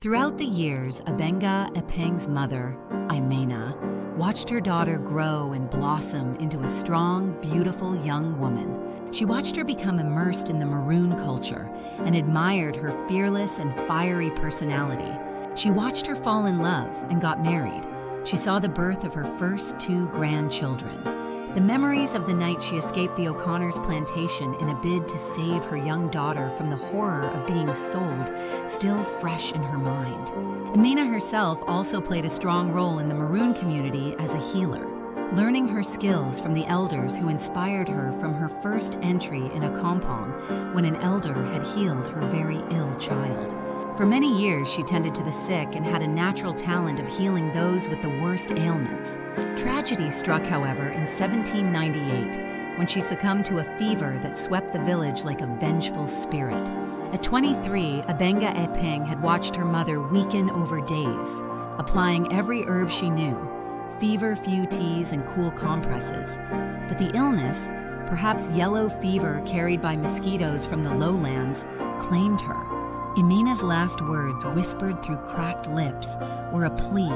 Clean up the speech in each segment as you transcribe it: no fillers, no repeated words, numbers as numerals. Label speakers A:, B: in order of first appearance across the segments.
A: Throughout the years, Abeng epeng's mother, Imena, watched her daughter grow and blossom into a strong, beautiful young woman. She watched her become immersed in the maroon culture and admired her fearless and fiery personality. She watched her fall in love and got married. She saw the birth of her first 2 grandchildren. The memories of the night she escaped the O'Connor's plantation in a bid to save her young daughter from the horror of being sold still fresh in her mind. Imena herself also played a strong role in the maroon community as a healer, learning her skills from the elders who inspired her from her first entry in a kampong when an elder had healed her very ill child. For many years, she tended to the sick and had a natural talent of healing those with the worst ailments. Tragedy struck, however, in 1798, when she succumbed to a fever that swept the village like a vengeful spirit. At 23, Abeng epeng had watched her mother weaken over days, applying every herb she knew, fever-few teas and cool compresses. But the illness, perhaps yellow fever carried by mosquitoes from the lowlands, claimed her. Imena's last words, whispered through cracked lips, were a plea.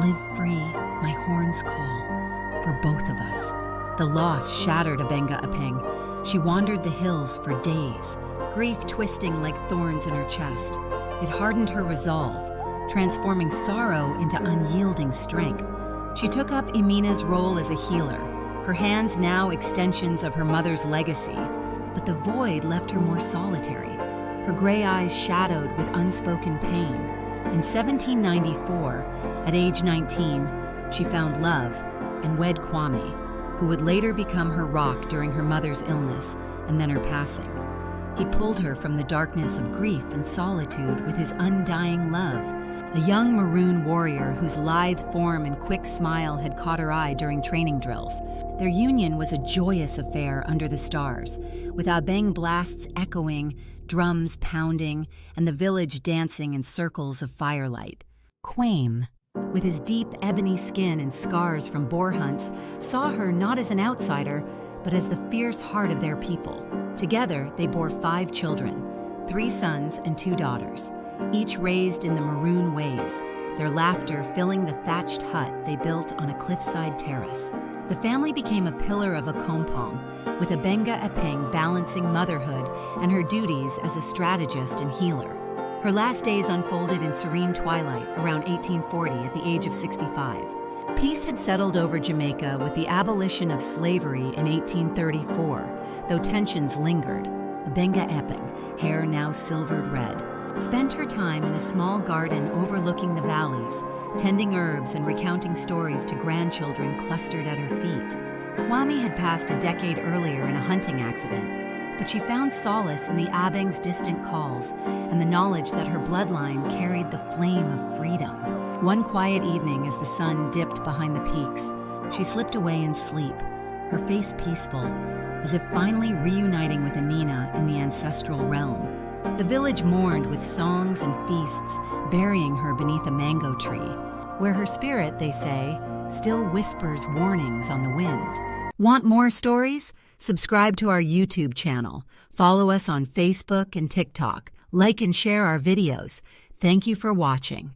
A: "Live free, my horns call, for both of us." The loss shattered Abeng epeng. She wandered the hills for days, grief twisting like thorns in her chest. It hardened her resolve, transforming sorrow into unyielding strength. She took up Imena's role as a healer, her hands now extensions of her mother's legacy. But the void left her more solitary, her gray eyes shadowed with unspoken pain. In 1794, at age 19, she found love and wed Kwame, who would later become her rock during her mother's illness and then her passing. He pulled her from the darkness of grief and solitude with his undying love, a young maroon warrior whose lithe form and quick smile had caught her eye during training drills. Their union was a joyous affair under the stars, with Abeng blasts echoing, drums pounding, and the village dancing in circles of firelight. Kwame, with his deep ebony skin and scars from boar hunts, saw her not as an outsider, but as the fierce heart of their people. Together, they bore 5 children, 3 sons and 2 daughters, each raised in the maroon ways, their laughter filling the thatched hut they built on a cliffside terrace. The family became a pillar of a kampong, with Abeng epeng balancing motherhood and her duties as a strategist and healer. Her last days unfolded in serene twilight around 1840 at the age of 65. Peace had settled over Jamaica with the abolition of slavery in 1834, though tensions lingered. Abeng epeng, hair now silvered red, spent her time in a small garden overlooking the valleys, tending herbs and recounting stories to grandchildren clustered at her feet. Kwame had passed a decade earlier in a hunting accident, but she found solace in the Abeng's distant calls and the knowledge that her bloodline carried the flame of freedom. One quiet evening as the sun dipped behind the peaks, she slipped away in sleep, her face peaceful, as if finally reuniting with Imena in the ancestral realm. The village mourned with songs and feasts, burying her beneath a mango tree, where her spirit, they say, still whispers warnings on the wind. Want more stories? Subscribe to our YouTube channel. Follow us on Facebook and TikTok. Like and share our videos. Thank you for watching.